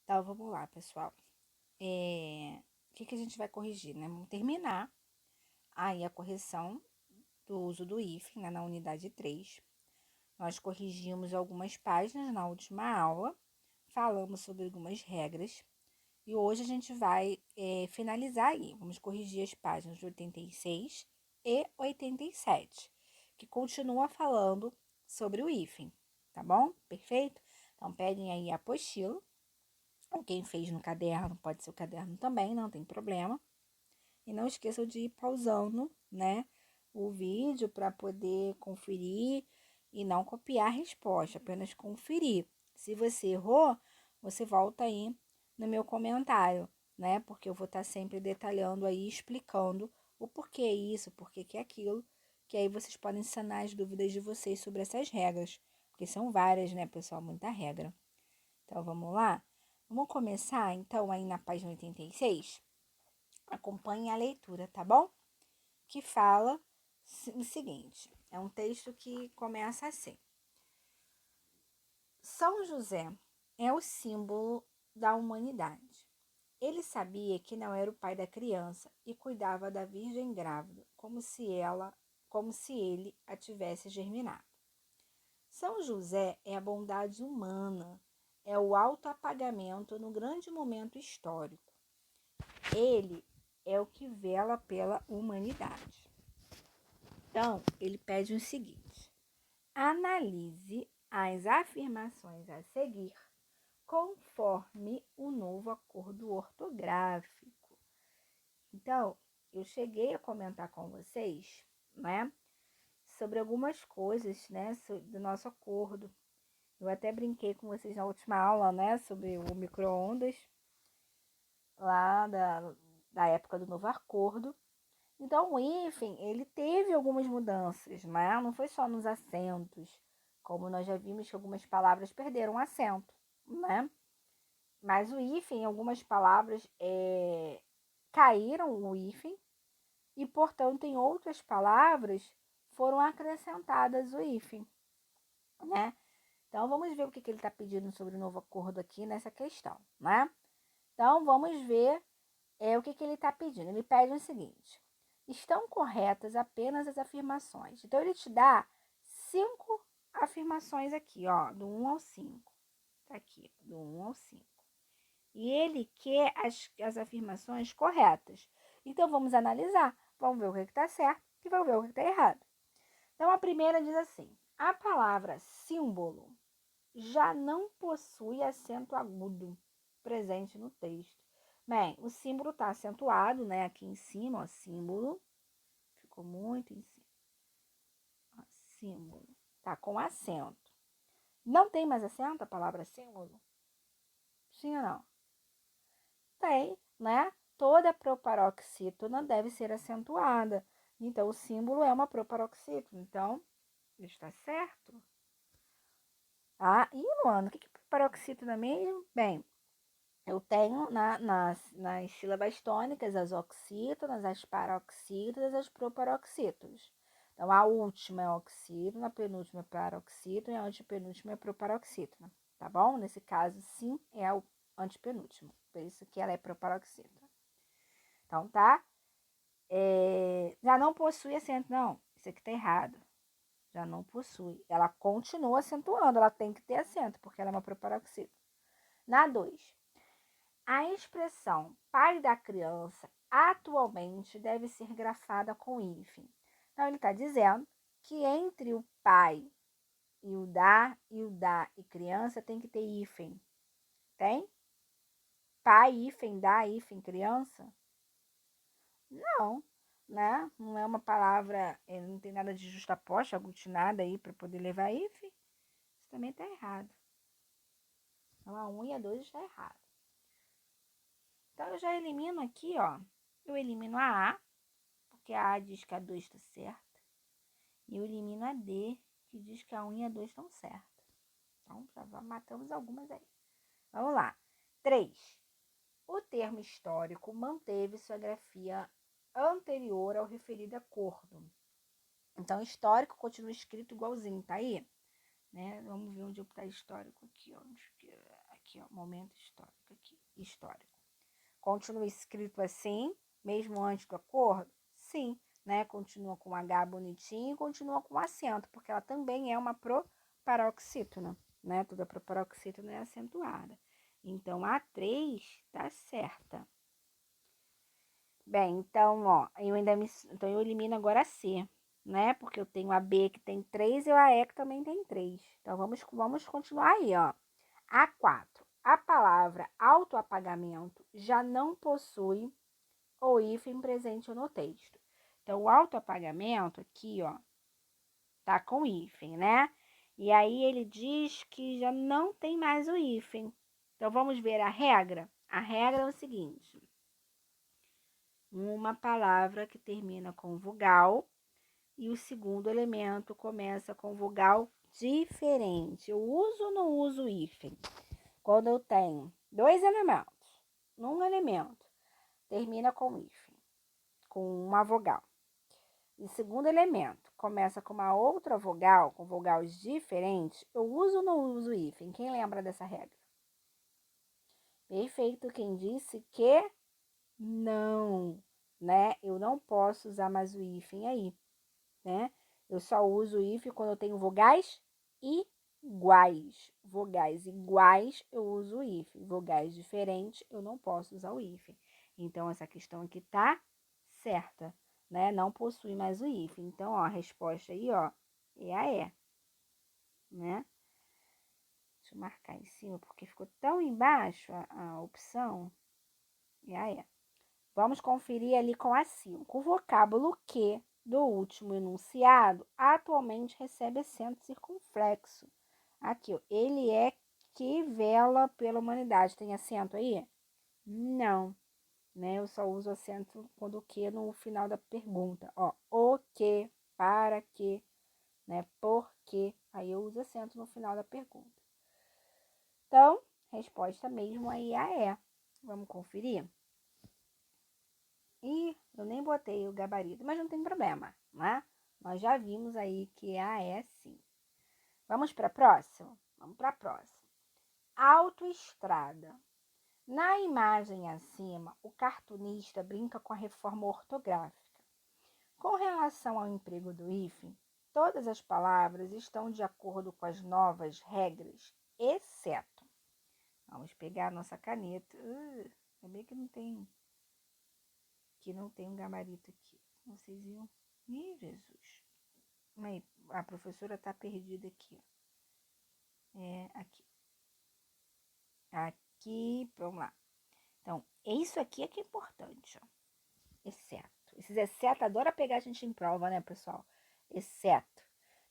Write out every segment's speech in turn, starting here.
Então, vamos lá, pessoal. O que a gente vai corrigir, né? Vamos terminar aí a correção do uso do hífen, né, na unidade 3. Nós corrigimos algumas páginas na última aula, falamos sobre algumas regras, e hoje a gente vai finalizar aí. Vamos corrigir as páginas de 86 e 87, que continua falando sobre o hífen, tá bom? Perfeito? Então, peguem aí a apostila. Quem fez no caderno, pode ser o caderno também, não tem problema. E não esqueçam de ir pausando, né, o vídeo para poder conferir e não copiar a resposta, apenas conferir. Se você errou, você volta aí no meu comentário, né? Porque eu vou estar sempre detalhando aí, explicando o porquê isso, o porquê que é aquilo, que aí vocês podem sanar as dúvidas de vocês sobre essas regras, porque são várias, né, pessoal? Muita regra. Então, vamos lá? Vamos começar, então, aí na página 86. Acompanhe a leitura, tá bom? Que fala o seguinte: é um texto que começa assim: São José é o símbolo da humanidade. Ele sabia que não era o pai da criança e cuidava da virgem grávida, como se ele a tivesse germinado. São José é a bondade humana, é o autoapagamento no grande momento histórico. Ele é o que vela pela humanidade. Então, ele pede o seguinte: analise as afirmações a seguir conforme o novo acordo ortográfico. Então, eu cheguei a comentar com vocês, né, sobre algumas coisas, né, do nosso acordo. Eu até brinquei com vocês na última aula, né, sobre o micro-ondas, lá da época do novo acordo. Então, o hífen, ele teve algumas mudanças, né? Não foi só nos acentos, como nós já vimos que algumas palavras perderam acento, né? Mas o hífen, algumas palavras caíram o hífen e, portanto, em outras palavras foram acrescentadas o hífen, né? Então, vamos ver o que ele está pedindo sobre o novo acordo aqui nessa questão, né? Então, vamos ver o que ele está pedindo. Ele pede o seguinte: estão corretas apenas as afirmações. Então, ele te dá 5 afirmações aqui, ó, do 1 ao 5. Tá aqui, do 1 ao 5. E ele quer as afirmações corretas. Então, vamos analisar. Vamos ver o que está certo e vamos ver o que está errado. Então, a primeira diz assim: a palavra símbolo já não possui acento agudo presente no texto. Bem, o símbolo está acentuado, né? Aqui em cima, ó, símbolo. Ficou muito em cima. Ó, símbolo. Tá com acento. Não tem mais acento a palavra símbolo? Sim ou não? Tem, né? Toda proparoxítona deve ser acentuada. Então, o símbolo é uma proparoxítona. Então, está certo? Ah, e Luana, o que é proparoxítona mesmo? Bem, eu tenho nas sílabas tônicas as oxítonas, as paroxítonas, as proparoxítonas. Então, a última é oxítona, a penúltima é paroxítona e a antepenúltima é proparoxítona, tá bom? Nesse caso, sim, é o antepenúltimo. Por isso que ela é proparoxítona. Então, tá? Já não possui acento. Não, isso aqui tá errado. Já não possui. Ela continua acentuando, ela tem que ter acento, porque ela é uma proparoxítona. Na 2. A expressão pai da criança atualmente deve ser grafada com hífen. Então, ele está dizendo que entre o pai e o da e criança tem que ter hífen. Tem? Pai, hífen, da, hífen, criança? Não, né? Não é uma palavra, não tem nada de justaposta, aglutinada aí para poder levar hífen. Isso também está errado. Então, a 1 e a 2 está errado. Então, eu já elimino aqui, ó. Eu elimino a A, porque a A diz que a 2 está certa. E eu elimino a D, que diz que a 1 e a 2 estão certas. Então, já matamos algumas aí. Vamos lá. 3. O termo histórico manteve sua grafia anterior ao referido acordo. Então, histórico continua escrito igualzinho, tá aí? Né? Vamos ver onde está histórico aqui, ó. Aqui. aqui, ó, momento histórico aqui, histórico. Continua escrito assim, mesmo antes do acordo? Sim, né? Continua com H bonitinho e continua com acento, porque ela também é uma proparoxítona, né? Toda proparoxítona é acentuada. Então, a 3 tá certa. Bem, então, ó, então eu elimino agora a C, né? Porque eu tenho a B que tem 3 e a E que também tem 3. Então, vamos continuar aí, ó. A4. A palavra autoapagamento já não possui o hífen presente no texto. Então, o autoapagamento aqui, ó, tá com hífen, né? E aí ele diz que já não tem mais o hífen. Então, vamos ver a regra? A regra é o seguinte: uma palavra que termina com vogal e o segundo elemento começa com vogal diferente. Eu uso ou não uso hífen? Quando eu tenho dois elementos, um elemento termina com hífen, com uma vogal. E o segundo elemento começa com uma outra vogal, com vogais diferentes, eu uso ou não uso hífen? Quem lembra dessa regra? Perfeito, quem disse que não, né? Eu não posso usar mais o hífen aí, né? Eu só uso o hífen quando eu tenho vogais iguais. Vogais iguais, eu uso o hífen. Vogais diferentes, eu não posso usar o hífen. Então, essa questão aqui tá certa, né? Não possui mais o hífen. Então, ó, a resposta aí, ó, é a E, né? Deixa eu marcar em cima, porque ficou tão embaixo a opção. É a E. Vamos conferir ali com a 5. O vocábulo que do último enunciado atualmente recebe acento circunflexo. Aqui, ó, ele é que vela pela humanidade. Tem acento aí? Não, né? Eu só uso acento quando o que no final da pergunta. Ó, o que, para que, né? Por que. Aí eu uso acento no final da pergunta. Então, resposta mesmo aí a E. Vamos conferir? E eu nem botei o gabarito, mas não tem problema, né? Nós já vimos aí que a é sim. Vamos para a próxima? Vamos para a próxima. Autoestrada. Na imagem acima, o cartunista brinca com a reforma ortográfica. Com relação ao emprego do hífen, todas as palavras estão de acordo com as novas regras, exceto. Vamos pegar a nossa caneta. Também que não tem um gabarito aqui. Vocês iam. Ih, Jesus. Aí, a professora tá perdida aqui, ó. Aqui. Aqui, vamos lá. Então, isso aqui é que é importante, ó. Exceto. Esses exceto adora pegar a gente em prova, né, pessoal? Exceto.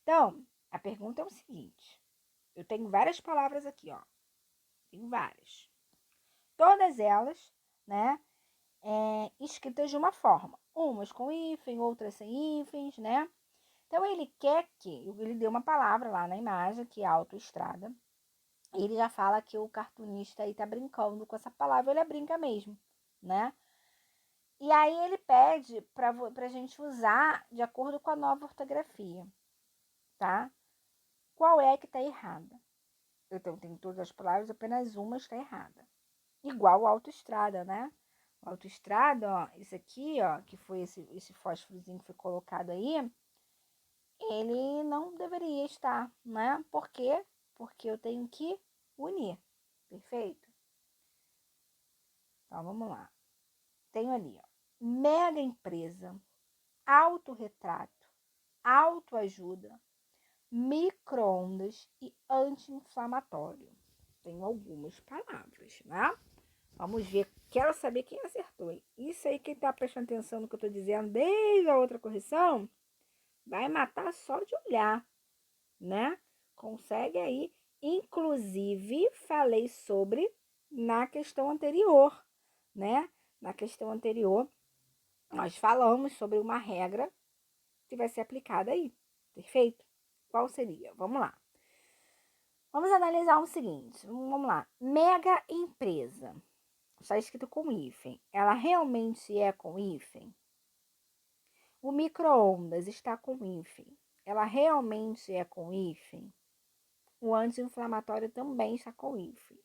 Então, a pergunta é o seguinte. Eu tenho várias palavras aqui, ó. Tenho várias. Todas elas, né, escritas de uma forma. Umas com hífen, outras sem hífens, né? Então, ele quer que... Ele deu uma palavra lá na imagem, que é autoestrada. Ele já fala que o cartunista aí tá brincando com essa palavra. Ele brinca mesmo, né? E aí, ele pede pra gente usar de acordo com a nova ortografia, tá? Qual é que tá errada? Então, tem todas as palavras, apenas uma está errada. Igual autoestrada, né? Autoestrada, ó, esse aqui, ó, que foi esse fósforozinho que foi colocado aí, ele não deveria estar, né? Por quê? Porque eu tenho que unir, perfeito? Então, vamos lá. Tenho ali, ó, mega empresa, autorretrato, autoajuda, micro-ondas e anti-inflamatório. Tenho algumas palavras, né? Vamos ver. Quero saber quem acertou, hein? Isso aí, quem tá prestando atenção no que eu tô dizendo desde a outra correção, vai matar só de olhar, né? Consegue aí. Inclusive, falei sobre na questão anterior, né? Na questão anterior, nós falamos sobre uma regra que vai ser aplicada aí, perfeito? Qual seria? Vamos lá. Vamos analisar o seguinte, vamos lá. Mega empresa, está escrito com hífen. Ela realmente é com hífen? O micro-ondas está com hífen. Ela realmente é com hífen? O anti-inflamatório também está com hífen.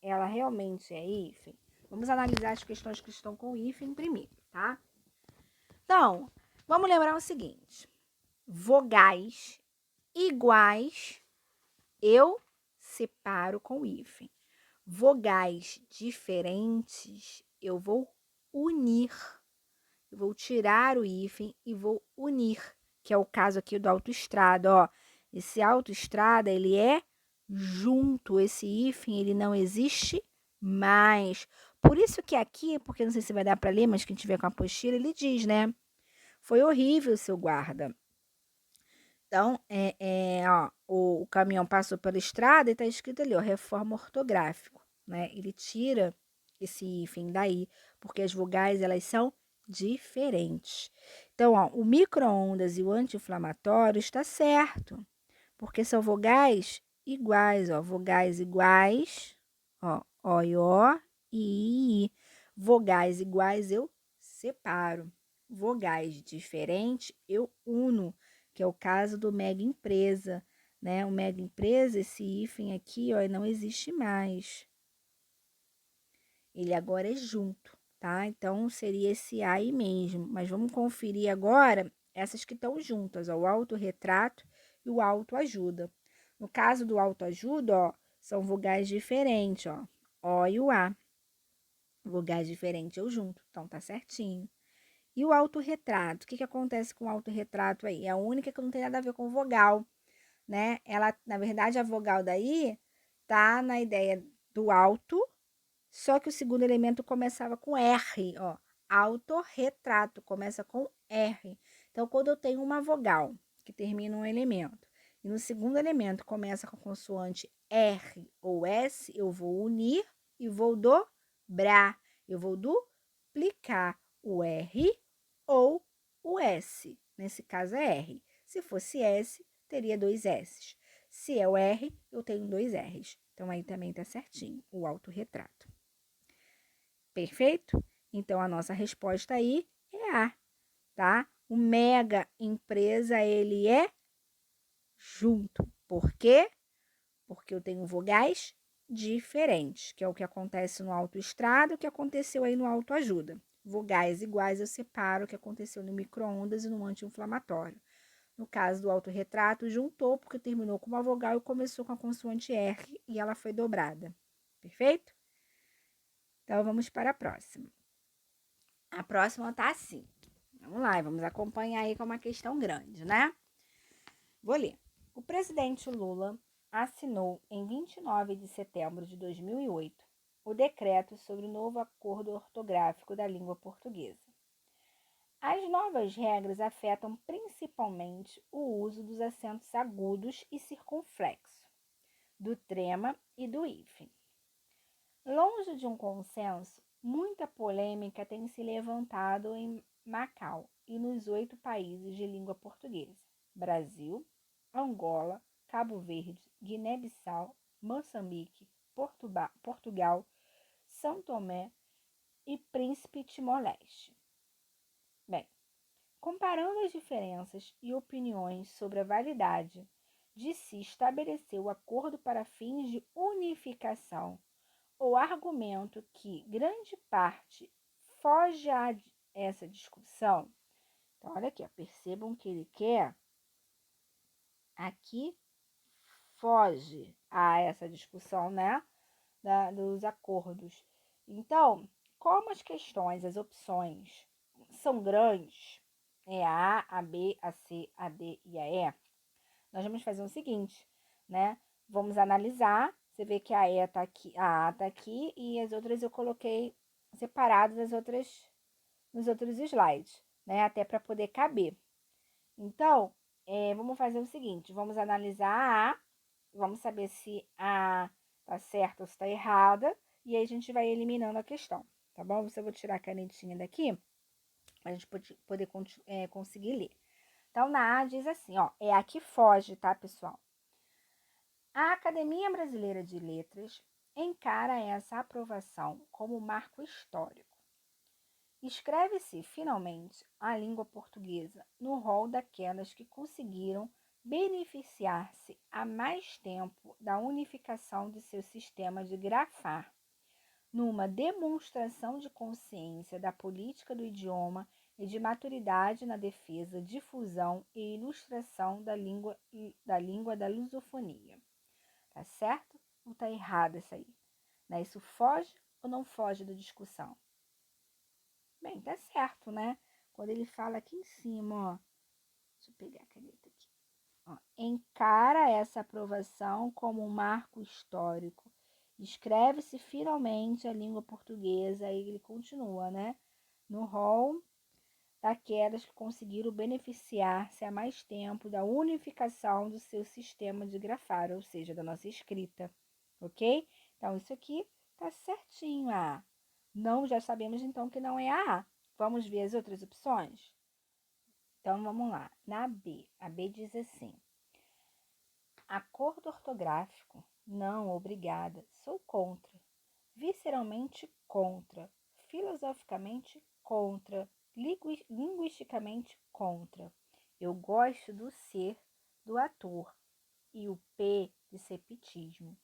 ela realmente é hífen? Vamos analisar as questões que estão com hífen primeiro, tá? Então, vamos lembrar o seguinte. Vogais iguais eu separo com hífen. Vogais diferentes eu vou unir. Eu vou tirar o hífen e vou unir, que é o caso aqui do autoestrada, ó. Esse autoestrada, ele é junto, esse hífen, ele não existe mais. Por isso que aqui, porque não sei se vai dar para ler, mas quem tiver com a apostila, ele diz, né? Foi horrível, seu guarda. Então, ó, o caminhão passou pela estrada e está escrito ali, ó, reforma ortográfico, né? Ele tira esse hífen daí, porque as vogais, elas são diferentes. Então, ó, o micro-ondas e o anti-inflamatório está certo, porque são vogais iguais, ó, vogais iguais, ó, o e o e i. Vogais iguais eu separo. Vogais diferentes eu uno, que é o caso do mega empresa, né? O mega empresa, esse hífen aqui, ó, não existe mais. Ele agora é junto, tá? Então, seria esse aí mesmo. Mas vamos conferir agora essas que estão juntas, ó, o autorretrato e o autoajuda. No caso do autoajuda, ó, são vogais diferentes, ó, O e o A. Vogais diferentes eu junto, então tá certinho. E o autorretrato? O que acontece com o autorretrato aí? É a única que não tem nada a ver com vogal, né? Ela, na verdade, a vogal daí tá na ideia do alto, só que o segundo elemento começava com R, ó. Autorretrato começa com R. Então, quando eu tenho uma vogal que termina um elemento e no segundo elemento começa com a consoante R ou S, eu vou unir e vou dobrar. Eu vou duplicar o R ou o S. Nesse caso é R. Se fosse S, teria dois S's. Se é o R, eu tenho dois R's. Então, aí também tá certinho o autorretrato. Perfeito? Então, a nossa resposta aí é A, tá? O mega empresa, ele é junto. Por quê? Porque eu tenho vogais diferentes, que é o que acontece no autoestrada, o que aconteceu aí no autoajuda. Vogais iguais eu separo o que aconteceu no micro-ondas e no anti-inflamatório. No caso do autorretrato, juntou porque terminou com uma vogal e começou com a consoante R e ela foi dobrada. Perfeito? Então, vamos para a próxima. A próxima tá assim. Vamos lá, vamos acompanhar aí com uma questão grande, né? Vou ler. O presidente Lula assinou em 29 de setembro de 2008 o decreto sobre o novo acordo ortográfico da língua portuguesa. As novas regras afetam principalmente o uso dos acentos agudos e circunflexo, do trema e do hífen. Longe de um consenso, muita polêmica tem se levantado em Macau e nos 8 países de língua portuguesa: Brasil, Angola, Cabo Verde, Guiné-Bissau, Moçambique, Portugal, São Tomé e Príncipe Timor-Leste. Bem, comparando as diferenças e opiniões sobre a validade de se estabelecer o acordo para fins de unificação, o argumento que grande parte foge a essa discussão. Então, olha aqui, ó, percebam que ele quer aqui foge a essa discussão, né, dos acordos. Então, como as questões, as opções são grandes, é a A, a B, a C, a D e a E, nós vamos fazer o seguinte, né? Vamos analisar. Você vê que a E tá aqui, a A tá aqui e as outras eu coloquei separadas nos outros slides, né? Até para poder caber. Então, vamos fazer o seguinte: vamos analisar a A, vamos saber se a A tá certa ou se está errada, e aí a gente vai eliminando a questão, tá bom? Eu vou tirar a canetinha daqui para a gente poder conseguir ler. Então, na A diz assim, ó, é a que foge, tá, pessoal? A Academia Brasileira de Letras encara essa aprovação como marco histórico. Escreve-se, finalmente, a língua portuguesa no rol daquelas que conseguiram beneficiar-se há mais tempo da unificação de seu sistema de grafar, numa demonstração de consciência da política do idioma e de maturidade na defesa, difusão e ilustração da língua da lusofonia. Tá certo ou tá errado isso aí? Né? Isso foge ou não foge da discussão? Bem, tá certo, né? Quando ele fala aqui em cima, ó, deixa eu pegar a caneta aqui. Ó, encara essa aprovação como um marco histórico. Escreve-se finalmente a língua portuguesa, aí ele continua, né? No rol daquelas que conseguiram beneficiar-se há mais tempo da unificação do seu sistema de grafar, ou seja, da nossa escrita, ok? Então, isso aqui tá certinho, A. Não, já sabemos então que não é a A. Vamos ver as outras opções? Então, vamos lá. Na B, a B diz assim: acordo ortográfico? Não, obrigada. Sou contra. Visceralmente contra. Filosoficamente contra. Linguisticamente contra. Eu gosto do ser do ator e o P de septismo.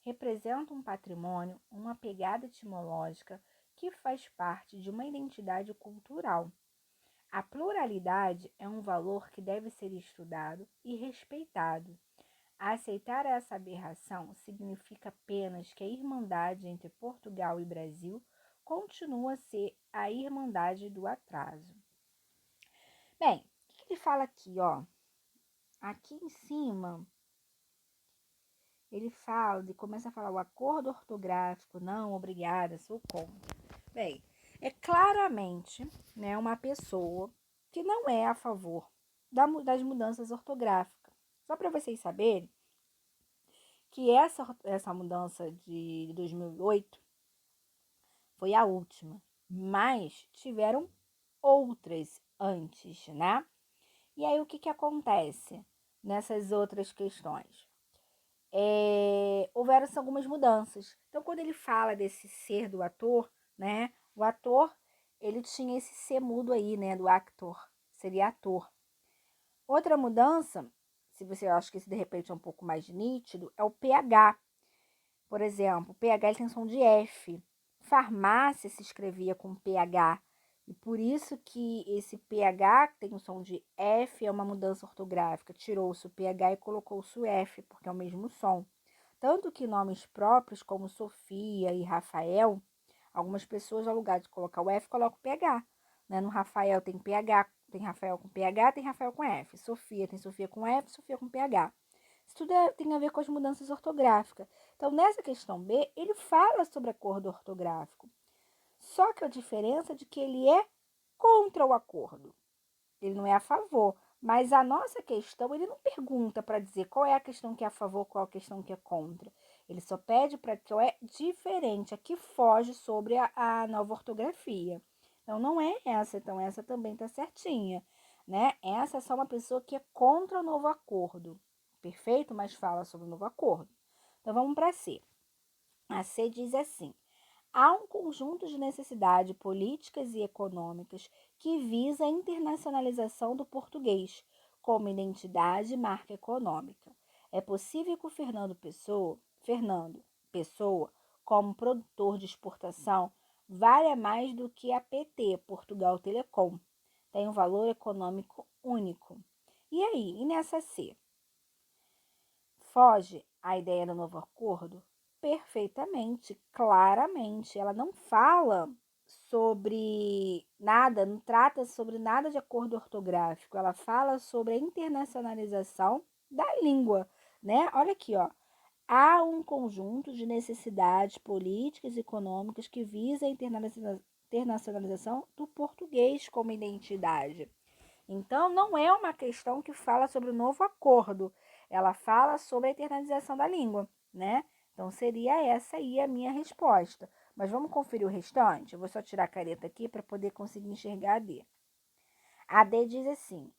Representa um patrimônio, uma pegada etimológica que faz parte de uma identidade cultural. A pluralidade é um valor que deve ser estudado e respeitado. Aceitar essa aberração significa apenas que a irmandade entre Portugal e Brasil continua a ser a irmandade do atraso. Bem, o que ele fala aqui, ó? Aqui em cima, ele fala, ele começa a falar o acordo ortográfico, não, obrigada, sou contra. Bem, é claramente, né, uma pessoa que não é a favor das mudanças ortográficas. Só para vocês saberem que essa mudança de 2008 foi a última, mas tiveram outras antes, né? E aí o que acontece nessas outras questões? Houveram algumas mudanças. Então, quando ele fala desse ser do ator, né? O ator, ele tinha esse ser mudo aí, né? Do actor, seria ator. Outra mudança, se você acha que esse de repente é um pouco mais nítido, é o PH. Por exemplo, PH ele tem som de F. Farmácia se escrevia com PH. E por isso que esse PH, que tem o som de F, é uma mudança ortográfica. Tirou-se o PH e colocou-se o F, porque é o mesmo som. Tanto que nomes próprios, como Sofia e Rafael, algumas pessoas, ao lugar de colocar o F, colocam o PH. Né? No Rafael tem PH, tem Rafael com PH, tem Rafael com F. Sofia tem Sofia com F, Sofia com PH. Isso tudo tem a ver com as mudanças ortográficas. Então, nessa questão B, ele fala sobre acordo ortográfico. Só que a diferença é de que ele é contra o acordo. Ele não é a favor. Mas a nossa questão, ele não pergunta para dizer qual é a questão que é a favor, qual é a questão que é contra. Ele só pede para que é diferente, a que foge sobre a nova ortografia. Então, não é essa. Então, essa também está certinha. Né? Essa é só uma pessoa que é contra o novo acordo. Perfeito? Mas fala sobre o novo acordo. Então, vamos para C. A C diz assim: há um conjunto de necessidades políticas e econômicas que visa a internacionalização do português como identidade e marca econômica. É possível que o Fernando Pessoa, como produtor de exportação, valha mais do que a PT, Portugal Telecom. Tem um valor econômico único. E aí, e nessa C? Foge a ideia do novo acordo? Perfeitamente, claramente. Ela não fala sobre nada, não trata sobre nada de acordo ortográfico. Ela fala sobre a internacionalização da língua, né? Olha aqui, ó. Há um conjunto de necessidades políticas e econômicas que visa a internacionalização do português como identidade. Então, não é uma questão que fala sobre o novo acordo, ela fala sobre a internalização da língua, né? Então, seria essa aí a minha resposta. Mas vamos conferir o restante? Eu vou só tirar a careta aqui para poder conseguir enxergar a D. A D diz assim: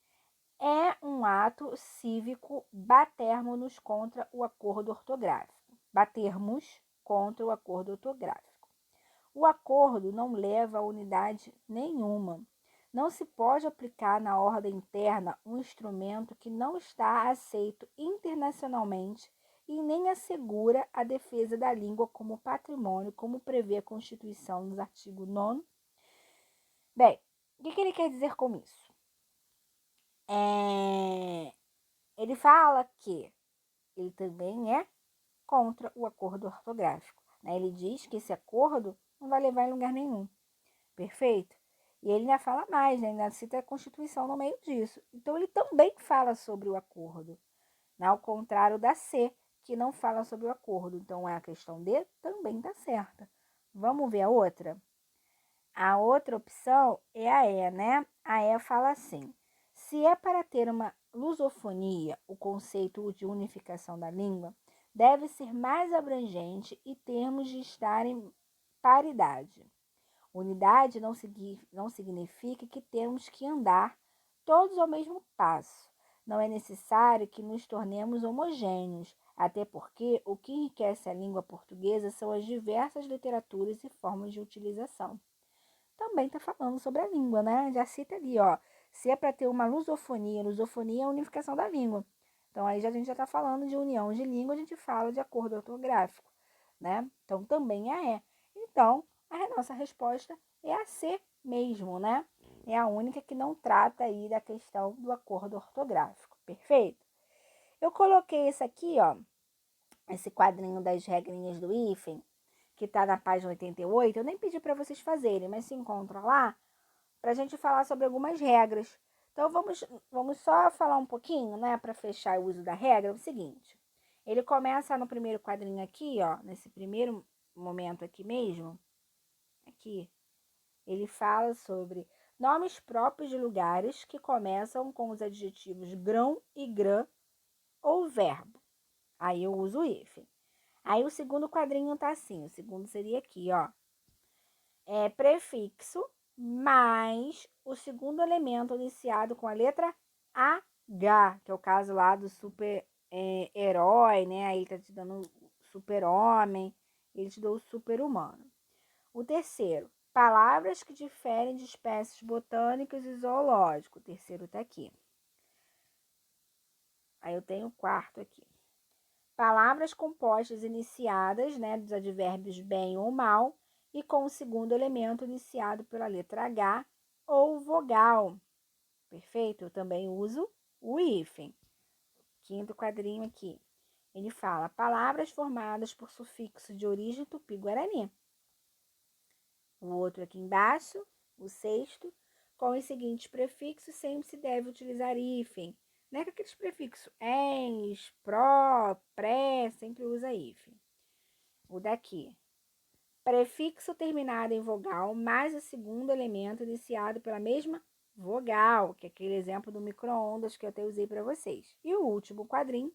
é um ato cívico batermos contra o acordo ortográfico. Batermos contra o acordo ortográfico. O acordo não leva a unidade nenhuma. Não se pode aplicar na ordem interna um instrumento que não está aceito internacionalmente e nem assegura a defesa da língua como patrimônio, como prevê a Constituição nos artigos 9. Bem, o que ele quer dizer com isso? Ele fala que ele também é contra o acordo ortográfico, né? Ele diz que esse acordo não vai levar em lugar nenhum. Perfeito? E ele ainda fala mais, né? Ainda cita a Constituição no meio disso. Então, ele também fala sobre o acordo, né? Ao contrário da C, que não fala sobre o acordo. Então, a questão D também está certa. Vamos ver a outra? A outra opção é a E, né? A E fala assim: se é para ter uma lusofonia, o conceito de unificação da língua deve ser mais abrangente e termos de estar em paridade. Unidade não significa que temos que andar todos ao mesmo passo. Não é necessário que nos tornemos homogêneos, até porque o que enriquece a língua portuguesa são as diversas literaturas e formas de utilização. Também está falando sobre a língua, né? Já cita ali, ó. Se é para ter uma lusofonia é a unificação da língua. Então, aí a gente já está falando de união de língua, a gente fala de acordo ortográfico, né? Então, também é E. Então, a nossa resposta é a C mesmo, né? É a única que não trata aí da questão do acordo ortográfico. Perfeito? Eu coloquei esse aqui, ó, esse quadrinho das regrinhas do hífen, que está na página 88. Eu nem pedi para vocês fazerem, mas se encontra lá, para a gente falar sobre algumas regras. Então, vamos só falar um pouquinho, né, para fechar o uso da regra. É o seguinte, ele começa no primeiro quadrinho aqui, ó, nesse primeiro momento aqui mesmo, aqui, ele fala sobre nomes próprios de lugares que começam com os adjetivos grão e grã ou verbo. Aí eu uso o hífen. Aí o segundo quadrinho tá assim, o segundo seria aqui, ó. É prefixo mais o segundo elemento iniciado com a letra H, que é o caso lá do super-herói, né? Aí ele tá te dando super-homem, ele te deu o super-humano. O terceiro, palavras que diferem de espécies botânicas e zoológicas. O terceiro tá aqui. Aí eu tenho o quarto aqui. Palavras compostas iniciadas, né, dos advérbios bem ou mal, e com o segundo elemento iniciado pela letra H ou vogal. Perfeito? Eu também uso o hífen. Quinto quadrinho aqui. Ele fala palavras formadas por sufixo de origem tupi-guarani. O outro aqui embaixo, o sexto, com os seguintes prefixos sempre se deve utilizar hífen. Não é com aqueles prefixos ens, pró, pré, sempre usa hífen. O daqui. Prefixo terminado em vogal mais o segundo elemento iniciado pela mesma vogal, que é aquele exemplo do micro-ondas que eu até usei para vocês. E o último quadrinho,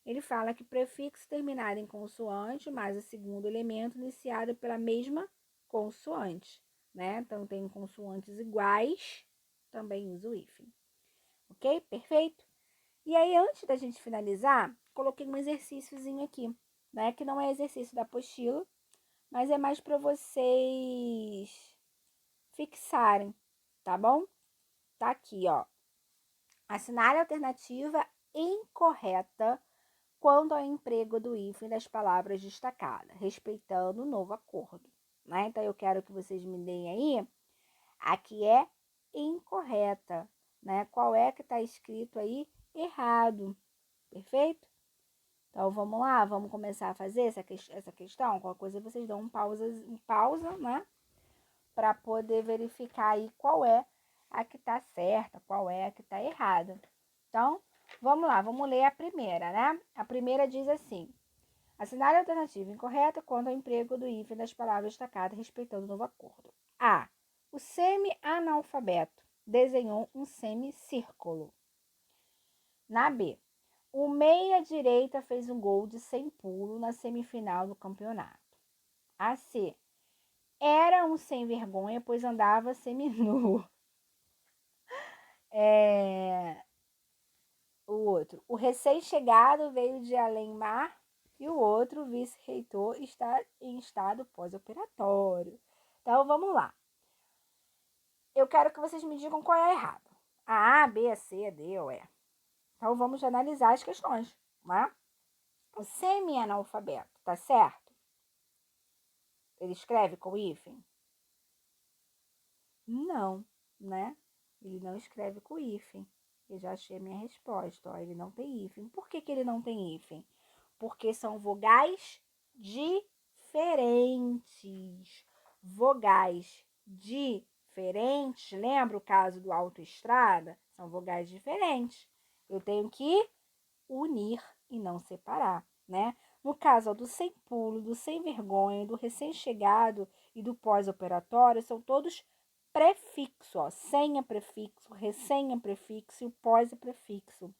ele fala que prefixo terminado em consoante mais o segundo elemento iniciado pela mesma consoante, né? Então, tem consoantes iguais, também uso o hífen. Ok? Perfeito? E aí, antes da gente finalizar, coloquei um exercíciozinho aqui, né? Que não é exercício da apostila, mas é mais para vocês fixarem, tá bom? Tá aqui, ó. Assinale a alternativa incorreta quanto ao emprego do hífen das palavras destacadas, respeitando o novo acordo, né? Então, eu quero que vocês me deem aí a que é incorreta, né? Qual é que está escrito aí errado, perfeito? Então, vamos lá, vamos começar a fazer essa questão. Qualquer coisa vocês dão um pausa, né? Para poder verificar aí qual é a que está certa, qual é a que está errada. Então, vamos lá, vamos ler a primeira, né? A primeira diz assim: assinale a alternativa incorreta quanto ao emprego do hífen das palavras destacadas respeitando o novo acordo. A. O semi-analfabeto desenhou um semicírculo. Na B. O meia-direita fez um gol de 100 pulo na semifinal do campeonato. A C. Era um sem vergonha, pois andava seminu. O outro. O recém-chegado veio de além-mar e o outro, vice-reitor, está em estado pós-operatório. Então, vamos lá. Eu quero que vocês me digam qual é errado. A, B, a C, a D ou E. Então, vamos analisar as questões, né? O semi-analfabeto, tá certo? Ele escreve com hífen? Não, né? Ele não escreve com hífen. Eu já achei a minha resposta, ó, ele não tem hífen. Por que ele não tem hífen? Porque são vogais diferentes. Vogais diferentes. Lembra o caso do autoestrada? São vogais diferentes. Eu tenho que unir e não separar, né? No caso do sem pulo, do sem vergonha, do recém-chegado e do pós-operatório, são todos prefixo, ó. Sem é prefixo, recém é prefixo e o pós é prefixo,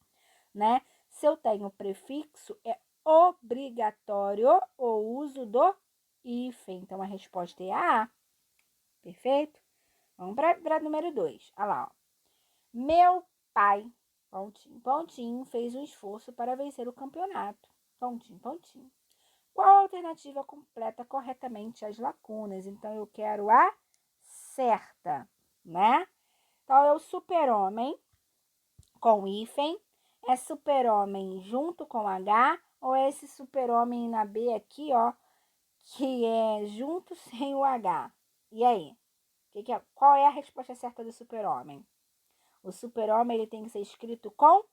né? Se eu tenho prefixo, é obrigatório o uso do hífen. Então, a resposta é a. Perfeito? Vamos para número 2. Olha lá, ó. Meu pai, pontinho, pontinho, fez um esforço para vencer o campeonato. Pontinho, pontinho. Qual a alternativa completa corretamente as lacunas? Então, eu quero a certa, né? Então, é o super-homem com hífen, é super-homem junto com H, ou é esse super-homem na B aqui, ó, que é junto sem o H? E aí? Qual é a resposta certa do super-homem? O super-homem ele tem que ser escrito com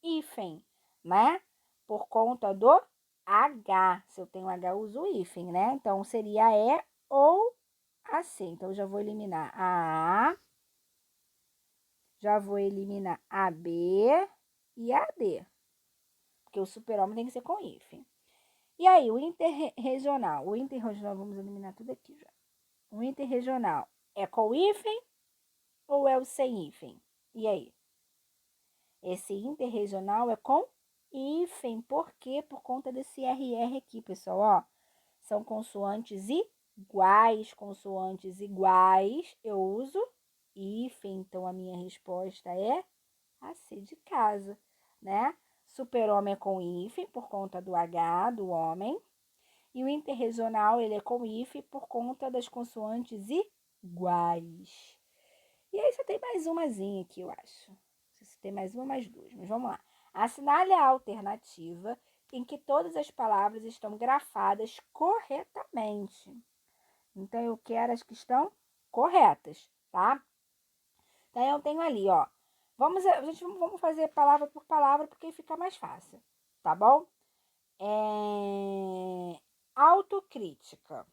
hífen, né? Por conta do H. Se eu tenho H, eu uso o hífen, né? Então, seria E ou a C. Então, eu já vou eliminar a A, já vou eliminar a B e a D. Porque o super-homem tem que ser com hífen. E aí, o interregional? O interregional, vamos eliminar tudo aqui já. O interregional é com hífen ou é o sem hífen? E aí? Esse interregional é com hífen. Por quê? Por conta desse RR aqui, pessoal, ó. São consoantes iguais. Consoantes iguais, eu uso hífen. Então, a minha resposta é a C de casa, né? Super-homem é com hífen por conta do H, do homem. E o interregional, ele é com hífen por conta das consoantes iguais. E aí só tem mais umazinha aqui, eu acho. Não sei se tem mais uma, mais duas, mas vamos lá. Assinale a alternativa em que todas as palavras estão grafadas corretamente. Então, eu quero as que estão corretas, tá? Então, eu tenho ali, ó. Vamos fazer palavra por palavra, porque fica mais fácil, tá bom? Autocrítica.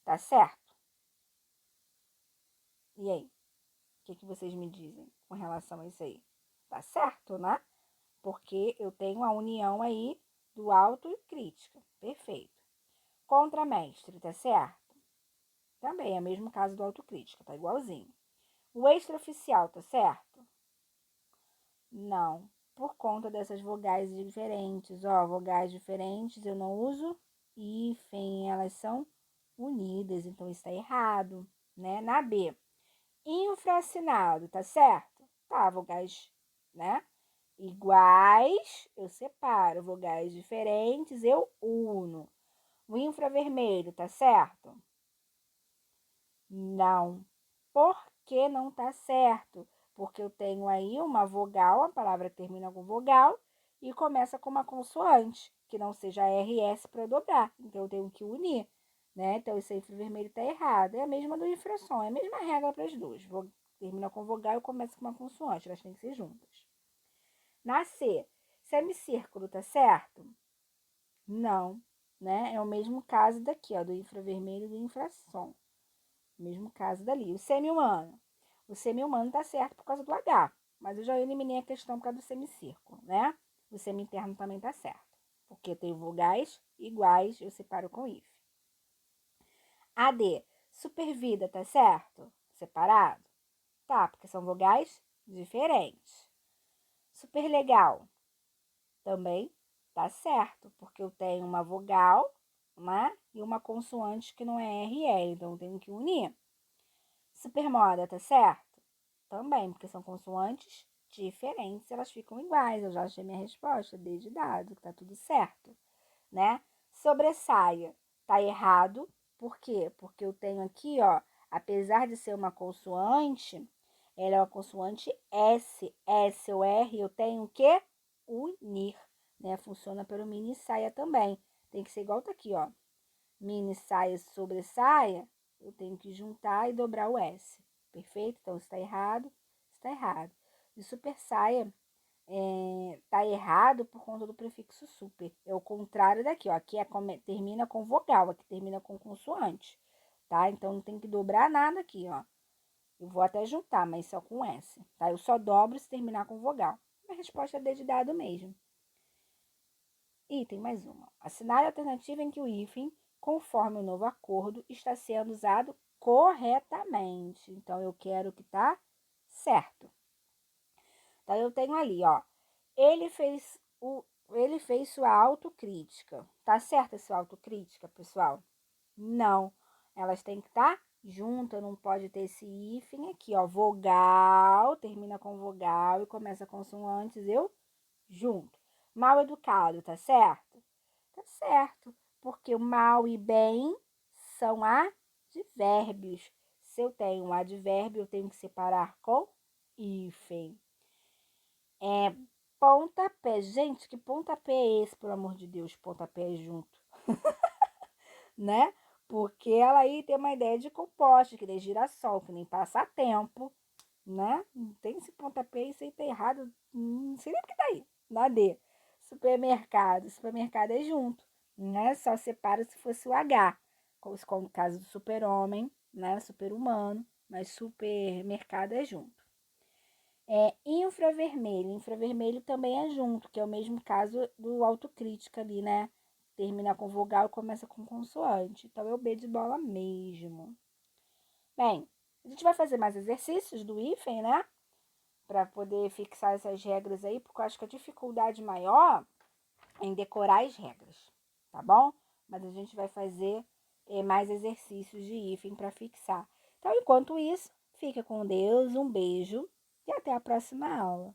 Tá certo? E aí? O que vocês me dizem com relação a isso aí? Tá certo, né? Porque eu tenho a união aí do auto e crítica. Perfeito. Contramestre, tá certo? Também é o mesmo caso do autocrítica, tá igualzinho. O extraoficial, tá certo? Não. Por conta dessas vogais diferentes, ó, vogais diferentes, eu não uso hífen, elas são unidas, então isso tá errado, né? Na B, infraassinado, tá certo? Tá, vogais, né? Iguais, eu separo. Vogais diferentes, eu uno. O infravermelho, tá certo? Não. Por que não tá certo? Porque eu tenho aí uma vogal, a palavra termina com vogal e começa com uma consoante, que não seja RS para dobrar. Então, eu tenho que unir, né? Então, esse infravermelho tá errado. É a mesma do infrassom, é a mesma regra para as duas. Termina com vogal e começa com uma consoante, elas têm que ser juntas. Na C, semicírculo, tá certo? Não, né? É o mesmo caso daqui, ó, do infravermelho e do infrassom. Mesmo caso dali. O semi-humano. O semi-humano tá certo por causa do H, mas eu já eliminei a questão por causa do semicírculo, né? O semi-interno também tá certo, porque tem vogais iguais, eu separo com if. AD, supervida, tá certo? Separado? Tá, porque são vogais diferentes. Super legal, também tá certo, porque eu tenho uma vogal, né? E uma consoante que não é RL, então eu tenho que unir. Supermoda, tá certo? Também, porque são consoantes diferentes, elas ficam iguais. Eu já achei minha resposta, desde dado, que tá tudo certo, né? Sobressaia, tá errado. Por quê? Porque eu tenho aqui, ó, apesar de ser uma consoante, ela é uma consoante S. S ou R, eu tenho o quê? unir, né? Funciona pelo mini saia também. Tem que ser igual tá aqui, ó. Mini saia sobre saia, eu tenho que juntar e dobrar o S. Perfeito? Então, se está errado, está errado. E super saia tá errado por conta do prefixo super. É o contrário daqui, ó. Aqui termina com vogal, aqui termina com consoante, tá? Então, não tem que dobrar nada aqui, ó. Eu vou até juntar, mas só com S, tá? Eu só dobro se terminar com vogal. A resposta é D de dado mesmo. E tem mais uma. Assinale a alternativa em que o hífen, conforme o novo acordo, está sendo usado corretamente. Então, eu quero que tá certo. Então, eu tenho ali, ó. Ele fez sua autocrítica. Tá certa a sua autocrítica, pessoal? Não. Elas têm que estar juntas, não pode ter esse hífen aqui, ó. Vogal, termina com vogal e começa com consoantes, eu junto. Mal educado, tá certo? Tá certo, porque o mal e bem são advérbios. Se eu tenho um advérbio, eu tenho que separar com hífen. Pontapé. Gente, que pontapé é esse, pelo amor de Deus? Pontapé junto, né? Porque ela aí tem uma ideia de composta, que nem girassol, que nem passatempo, né? Não tem esse pontapé, isso aí tá errado. Não sei nem o que tá aí. Na D. Supermercado. Supermercado é junto, né? Só separa se fosse o H. Como no caso do super-homem, né? Super-humano. Mas supermercado é junto. Infravermelho. Infravermelho também é junto, que é o mesmo caso do autocrítica ali, né? Termina com vogal e começa com consoante. Então, é o B de bola mesmo. Bem, a gente vai fazer mais exercícios do hífen, né? Para poder fixar essas regras aí, porque eu acho que a dificuldade maior é em decorar as regras, tá bom? Mas a gente vai fazer mais exercícios de hífen para fixar. Então, enquanto isso, fica com Deus, um beijo e até a próxima aula.